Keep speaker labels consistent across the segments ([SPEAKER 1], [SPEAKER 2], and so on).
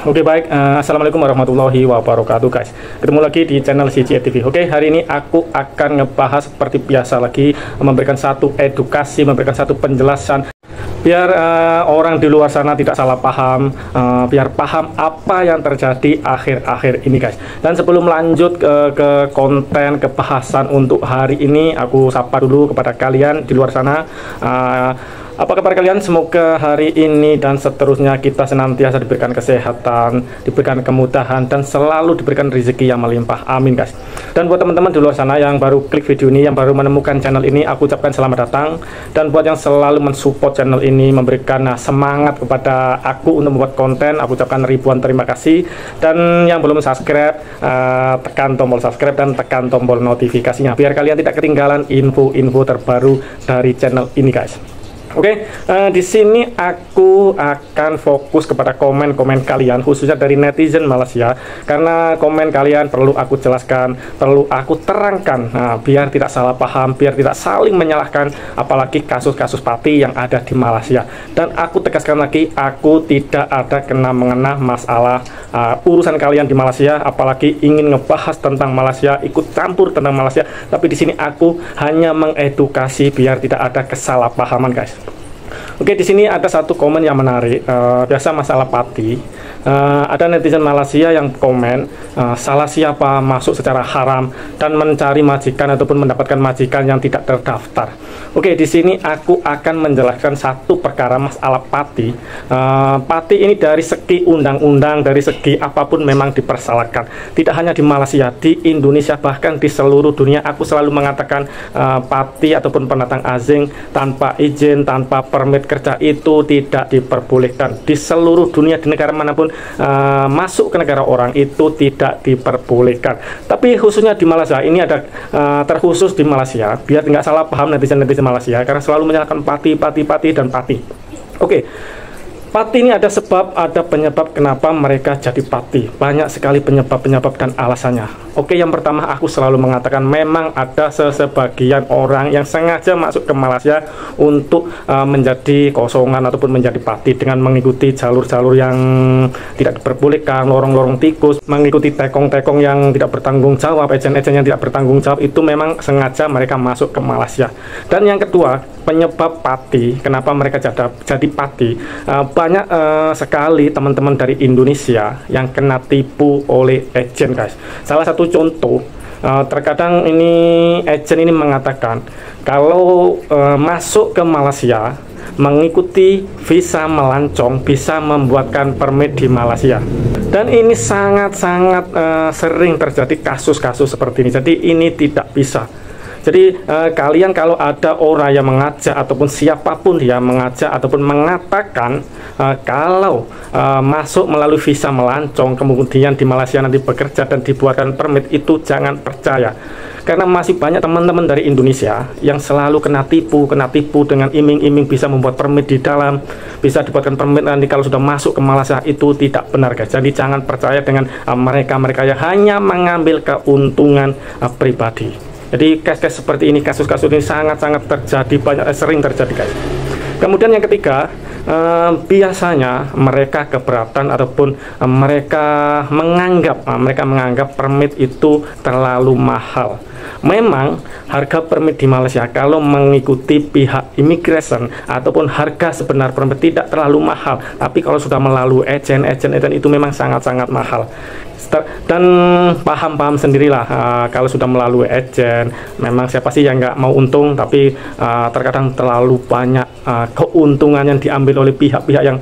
[SPEAKER 1] Oke baik, Assalamualaikum warahmatullahi wabarakatuh guys. Ketemu lagi di channel CCE TV. Oke, hari ini aku akan ngebahas seperti biasa lagi, memberikan satu edukasi, memberikan satu penjelasan biar orang di luar sana tidak salah paham, biar paham apa yang terjadi akhir-akhir ini guys. Dan sebelum lanjut ke konten, ke bahasan untuk hari ini, aku sapa dulu kepada kalian di luar sana. Apa kabar kalian? Semoga hari ini dan seterusnya kita senantiasa diberikan kesehatan, diberikan kemudahan, dan selalu diberikan rezeki yang melimpah. Amin guys. Dan buat teman-teman di luar sana yang baru klik video ini, yang baru menemukan channel ini, aku ucapkan selamat datang. Dan buat yang selalu mensupport channel ini, memberikan semangat kepada aku untuk membuat konten, aku ucapkan ribuan terima kasih. Dan yang belum subscribe, tekan tombol subscribe dan tekan tombol notifikasinya, biar kalian tidak ketinggalan info-info terbaru dari channel ini guys. Oke, di sini aku akan fokus kepada komen-komen kalian, khususnya dari netizen Malaysia, karena komen kalian perlu aku jelaskan, perlu aku terangkan, biar tidak salah paham, biar tidak saling menyalahkan, apalagi kasus-kasus pati yang ada di Malaysia. Dan aku tegaskan lagi, aku tidak ada kena-mengena masalah urusan kalian di Malaysia, apalagi ingin ngebahas tentang Malaysia, ikut campur tentang Malaysia. Tapi di sini aku hanya mengedukasi biar tidak ada kesalahpahaman guys. Oke, di sini ada satu komen yang menarik, biasa masalah pati. Ada netizen Malaysia yang komen, salah siapa masuk secara haram dan mencari majikan ataupun mendapatkan majikan yang tidak terdaftar. Oke, di sini aku akan menjelaskan satu perkara masalah pati. Pati ini dari segi undang-undang, dari segi apapun memang dipersalahkan. Tidak hanya di Malaysia, di Indonesia, bahkan di seluruh dunia. Aku selalu mengatakan pati ataupun pendatang asing tanpa izin, tanpa permit kerja itu tidak diperbolehkan. Di seluruh dunia, di negara manapun, masuk ke negara orang itu tidak diperbolehkan. Tapi khususnya di Malaysia, ini ada terkhusus di Malaysia, biar nggak salah paham netizen-netizen Malaysia, karena selalu menyalahkan pati dan pati. Oke, pati ini ada sebab, ada penyebab kenapa mereka jadi pati. Banyak sekali penyebab dan alasannya. Oke, yang pertama aku selalu mengatakan memang ada sebagian orang yang sengaja masuk ke Malaysia untuk menjadi kosongan ataupun menjadi pati dengan mengikuti jalur-jalur yang tidak diperbolehkan, lorong-lorong tikus, mengikuti tekong-tekong yang tidak bertanggung jawab, ejen-ejen yang tidak bertanggung jawab. Itu memang sengaja mereka masuk ke Malaysia. Dan yang kedua, penyebab pati, kenapa mereka jadi pati, banyak sekali teman-teman dari Indonesia yang kena tipu oleh ejen guys. Salah satu contoh, terkadang ini ejen ini mengatakan kalau masuk ke Malaysia mengikuti visa melancong bisa membuatkan permit di Malaysia. Dan ini sangat-sangat sering terjadi kasus-kasus seperti ini. Jadi ini tidak bisa. Jadi kalian kalau ada orang yang mengajak ataupun siapapun dia mengajak ataupun mengatakan kalau masuk melalui visa melancong kemudian di Malaysia nanti bekerja dan dibuatkan permit, itu jangan percaya. Karena masih banyak teman-teman dari Indonesia yang selalu kena tipu dengan iming-iming bisa membuat permit di dalam, bisa dibuatkan permit nanti kalau sudah masuk ke Malaysia. Itu tidak benar guys. Jadi jangan percaya dengan mereka yang hanya mengambil keuntungan pribadi. Jadi kasus seperti ini, kasus-kasus ini sangat-sangat terjadi, sering terjadi guys. Kemudian yang ketiga, biasanya mereka keberatan ataupun mereka menganggap permit itu terlalu mahal. Memang harga permit di Malaysia kalau mengikuti pihak immigration ataupun harga sebenar permit tidak terlalu mahal, tapi kalau sudah melalui ejen itu memang sangat-sangat mahal. Dan paham sendirilah, kalau sudah melalui ejen memang siapa sih yang nggak mau untung, tapi terkadang terlalu banyak keuntungan yang diambil oleh pihak-pihak yang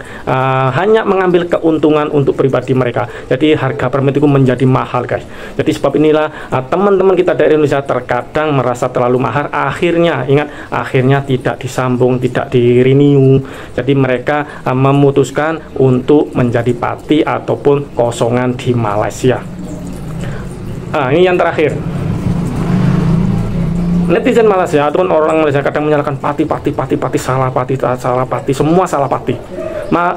[SPEAKER 1] hanya mengambil keuntungan untuk pribadi mereka. Jadi harga permit itu menjadi mahal guys. Jadi sebab inilah teman-teman kita dari Indonesia terkadang merasa terlalu mahal, akhirnya tidak disambung, tidak di renew. Jadi mereka memutuskan untuk menjadi pati ataupun kosongan di Malaysia. Ini yang terakhir, netizen Malaysia ataupun orang Malaysia kadang menyalahkan pati, salah pati, semua salah pati.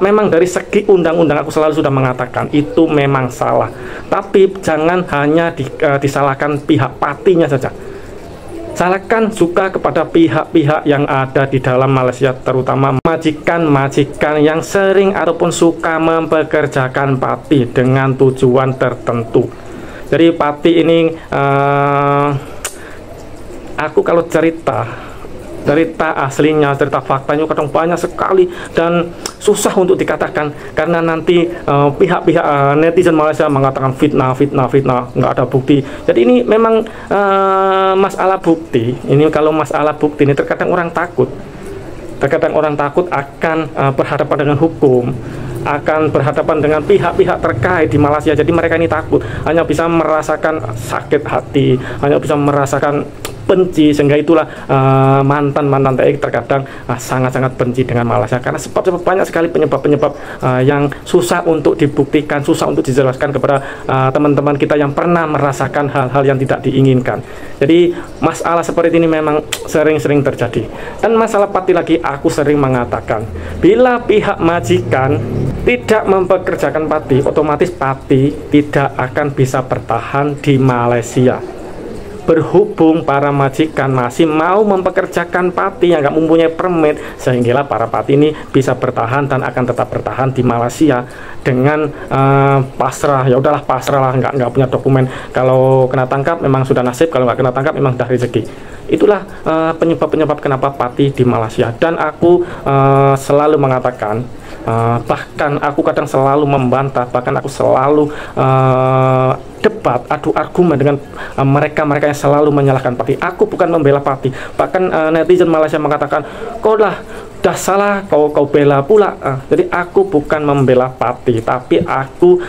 [SPEAKER 1] Memang dari segi undang-undang aku selalu sudah mengatakan itu memang salah, tapi jangan hanya disalahkan pihak patinya saja. salahkan juga kepada pihak-pihak yang ada di dalam Malaysia, terutama majikan-majikan yang sering ataupun suka mempekerjakan pati dengan tujuan tertentu. Jadi pati ini aku kalau cerita aslinya, cerita faktanya kadang banyak sekali dan susah untuk dikatakan karena nanti pihak-pihak netizen Malaysia mengatakan fitnah, nggak ada bukti. Jadi ini memang masalah bukti. Ini kalau masalah bukti ini terkadang orang takut akan berhadapan dengan hukum, akan berhadapan dengan pihak-pihak terkait di Malaysia. Jadi mereka ini takut, hanya bisa merasakan sakit hati, hanya bisa merasakan benci, sehingga itulah mantan-mantan TKI terkadang sangat-sangat benci dengan Malaysia karena sebab banyak sekali penyebab-penyebab yang susah untuk dibuktikan, susah untuk dijelaskan kepada teman-teman kita yang pernah merasakan hal-hal yang tidak diinginkan. Jadi masalah seperti ini memang sering-sering terjadi. Dan masalah pati lagi, aku sering mengatakan bila pihak majikan tidak mempekerjakan pati, otomatis pati tidak akan bisa bertahan di Malaysia. Berhubung para majikan masih mau mempekerjakan pati yang nggak mempunyai permit, sehingga para pati ini bisa bertahan dan akan tetap bertahan di Malaysia dengan pasrah. Ya udahlah, pasrah lah, nggak punya dokumen. Kalau kena tangkap memang sudah nasib, kalau nggak kena tangkap memang dah rezeki. Itulah penyebab-penyebab kenapa pati di Malaysia. Dan aku selalu mengatakan, bahkan aku kadang selalu membantah, bahkan aku selalu debat, adu argumen dengan mereka-mereka yang selalu menyalahkan pati. Aku bukan membela pati. Bahkan netizen Malaysia mengatakan, kau dah salah, kau bela pula. Jadi aku bukan membela pati, tapi aku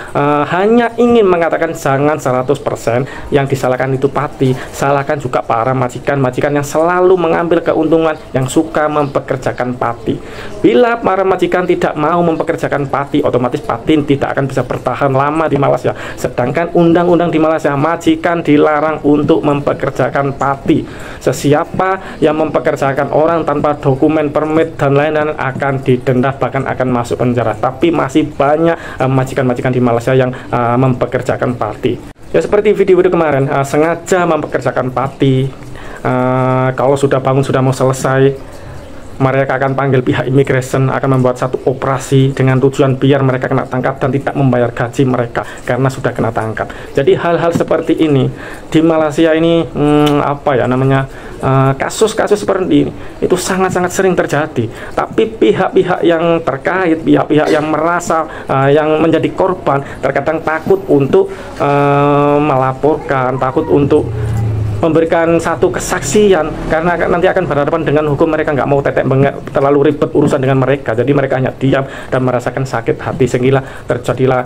[SPEAKER 1] hanya ingin mengatakan jangan 100% yang disalahkan itu pati, salahkan juga para majikan-majikan yang selalu mengambil keuntungan, yang suka mempekerjakan pati. Bila para majikan tidak mau mempekerjakan pati, otomatis pati tidak akan bisa bertahan lama di Malaysia. Sedangkan undang-undang di Malaysia, majikan dilarang untuk mempekerjakan pati. Sesiapa yang mempekerjakan orang tanpa dokumen, permit dan lain-lain akan didenda, bahkan akan masuk penjara. Tapi masih banyak majikan-majikan di Malaysia yang mempekerjakan pati. Ya seperti video-video kemarin, sengaja mempekerjakan pati. Kalau sudah bangun, sudah mau selesai, mereka akan panggil pihak imigrasi, akan membuat satu operasi dengan tujuan biar mereka kena tangkap dan tidak membayar gaji mereka karena sudah kena tangkap. Jadi hal-hal seperti ini di Malaysia ini kasus-kasus seperti ini itu sangat-sangat sering terjadi. Tapi pihak-pihak yang terkait, pihak-pihak yang merasa yang menjadi korban terkadang takut untuk melaporkan, takut untuk memberikan satu kesaksian karena nanti akan berhadapan dengan hukum. Mereka nggak mau terlalu ribet urusan dengan mereka, jadi mereka hanya diam dan merasakan sakit hati, sehingga terjadilah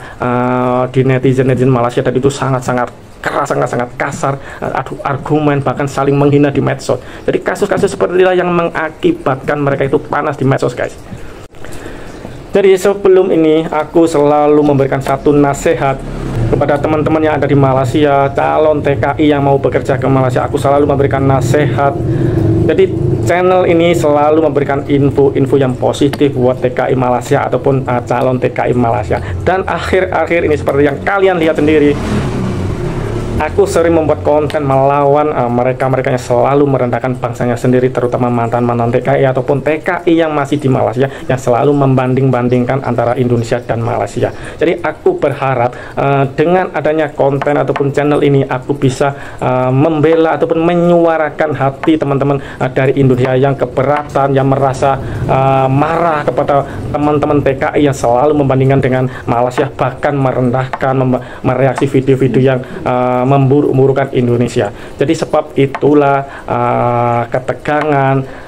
[SPEAKER 1] di netizen Malaysia tadi itu sangat-sangat keras, sangat-sangat kasar, adu argumen, bahkan saling menghina di medsos. Jadi kasus-kasus seperti inilah yang mengakibatkan mereka itu panas di medsos, guys. Jadi sebelum ini aku selalu memberikan satu nasihat kepada teman-teman yang ada di Malaysia, calon TKI yang mau bekerja ke Malaysia. Aku selalu memberikan nasihat. Jadi channel ini selalu memberikan info-info yang positif buat TKI Malaysia ataupun calon TKI Malaysia. Dan akhir-akhir ini seperti yang kalian lihat sendiri, aku sering membuat konten melawan mereka-mereka yang selalu merendahkan bangsanya sendiri, terutama mantan-mantan TKI ataupun TKI yang masih di Malaysia yang selalu membanding-bandingkan antara Indonesia dan Malaysia. Jadi aku berharap dengan adanya konten ataupun channel ini, aku bisa membela ataupun menyuarakan hati teman-teman dari Indonesia yang keberatan, yang merasa marah kepada teman-teman TKI yang selalu membandingkan dengan Malaysia, bahkan merendahkan, mereaksi video-video yang memburuk-burukkan Indonesia. Jadi sebab itulah ketegangan,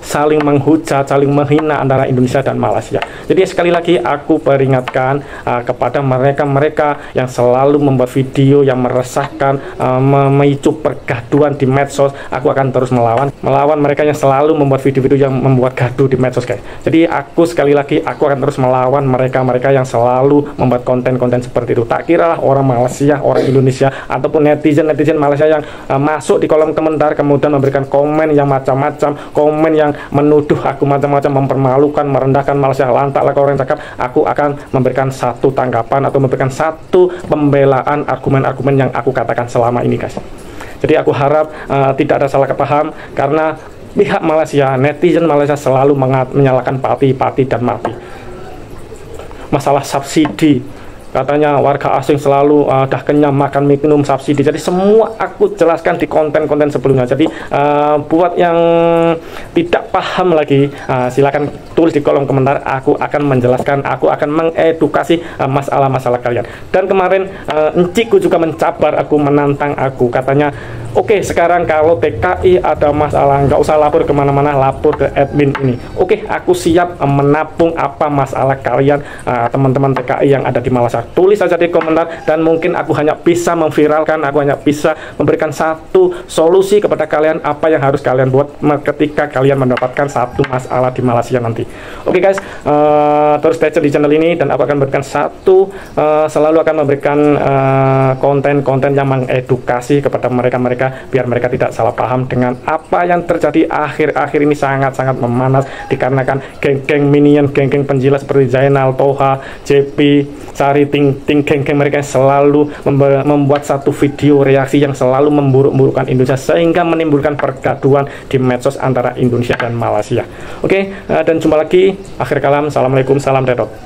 [SPEAKER 1] saling menghujat, saling menghina antara Indonesia dan Malaysia. Jadi sekali lagi aku peringatkan kepada mereka-mereka yang selalu membuat video yang meresahkan, memicu pergaduhan di medsos. Aku akan terus melawan mereka yang selalu membuat video-video yang membuat gaduh di medsos, guys. Jadi aku sekali lagi aku akan terus melawan mereka-mereka yang selalu membuat konten-konten seperti itu. Tak kira orang Malaysia, orang Indonesia ataupun netizen Malaysia yang masuk di kolom komentar kemudian memberikan komen yang macam-macam, komen yang menuduh aku macam-macam, mempermalukan, merendahkan Malaysia. Lantaklah kalau orang cakap, aku akan memberikan satu tanggapan atau memberikan satu pembelaan argumen-argumen yang aku katakan selama ini, guys. Jadi aku harap tidak ada salah paham, karena pihak Malaysia, netizen Malaysia selalu menyalahkan Pati dan Mati. Masalah subsidi, katanya warga asing selalu dah kenyang makan minum subsidi. Jadi semua aku jelaskan di konten-konten sebelumnya. Jadi buat yang tidak paham lagi, silakan tulis di kolom komentar. Aku akan menjelaskan, aku akan mengedukasi masalah-masalah kalian. Dan kemarin encikku juga mencabar aku, menantang aku, katanya, oke, sekarang kalau TKI ada masalah, nggak usah lapor kemana-mana, lapor ke admin ini. Oke, aku siap menampung apa masalah kalian, teman-teman TKI yang ada di Malaysia. Tulis saja di komentar, dan mungkin aku hanya bisa memviralkan, aku hanya bisa memberikan satu solusi kepada kalian, apa yang harus kalian buat ketika kalian mendapatkan satu masalah di Malaysia nanti. Oke guys, terus stay tune di channel ini, dan aku akan memberikan selalu akan memberikan konten-konten yang mengedukasi kepada mereka-mereka, biar mereka tidak salah paham dengan apa yang terjadi akhir-akhir ini. Sangat-sangat memanas dikarenakan geng-geng minion, geng-geng penjilat seperti Zainal, Toha, JP, Sari, Ting, geng-geng mereka selalu membuat satu video reaksi yang selalu memburuk-burukkan Indonesia, sehingga menimbulkan pergaduhan di medsos antara Indonesia dan Malaysia. Oke, dan jumpa lagi. Akhir kalam, assalamualaikum, salam dedok.